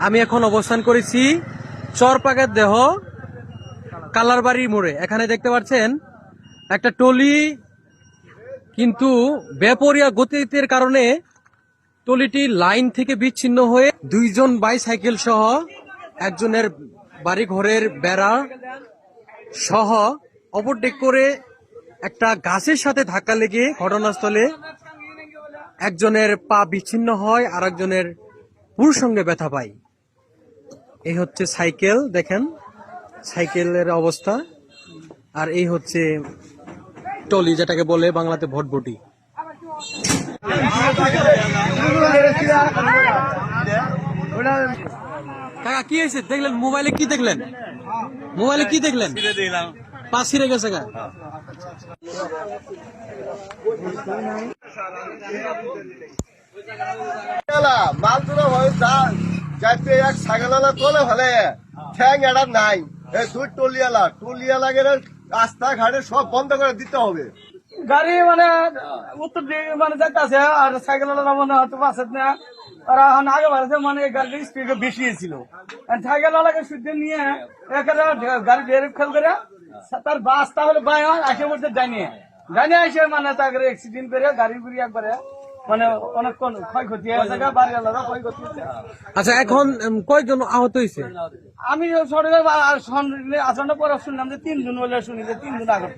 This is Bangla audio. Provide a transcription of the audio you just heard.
আমি এখন অবস্থান করেছি চরপাকের দেহ কালারবাড়ি মোড়ে। এখানে দেখতে পাচ্ছেন একটা টলি, কিন্তু বেপরিয়া গতির কারণে টলিটি লাইন থেকে বিচ্ছিন্ন হয়ে দুইজন বাইসাইকেল সহ একজনের বাড়ি ঘরের বেড়া সহ ওভারটেক করে একটা গাছের সাথে ধাক্কা লেগে ঘটনাস্থলে একজনের পা বিচ্ছিন্ন হয়, আর একজনের পুরুষ সঙ্গে ব্যথা পায়। এই হচ্ছে সাইকেল, দেখেন সাইকেলের অবস্থা। আর এই হচ্ছে টলি, যেটাকে বলে বাংলাতে ভটভটি। কাকা কি হয়েছে দেখলেন? মোবাইলে কি দেখলেন? মোবাইলে কি দেখলেন? পা ছিঁড়ে গেছে গা। মালগুলো যাইতে এক ছাগলালা তোলে ফেলে ঠ্যাং এটা নাই, এই দুই টলিয়ালা গেলে রাস্তাঘাটে সব বন্ধ করে দিতে হবে। গাড়ি মানে উত্তর দিকে মানে যাইতেছে, আর সাইকেল মানে হয়তো বাসে না, ওরা এখন আগে বাড়ছে মানে গাড়ির স্পিড বেশি ছিল। সাইকেল ওয়ালাকে শুদ্ধ নিয়ে এখানে গাড়ি বের খেল করে তার বাস তাহলে বাই আসে বলতে জানিয়ে আসে মানে তাকে অ্যাক্সিডেন্ট করে গাড়ি গুড়ি একবারে মানে অনেক ক্ষয়ক্ষতি হয়েছে, বাড়ি আলাদা ক্ষয়ক্ষতি হয়েছে। আচ্ছা, এখন কয়জন আহত হয়েছে? আমি সরকার আচরণের পরে শুনলাম যে 3 জন হলে শুনি যে 3 জন আগত।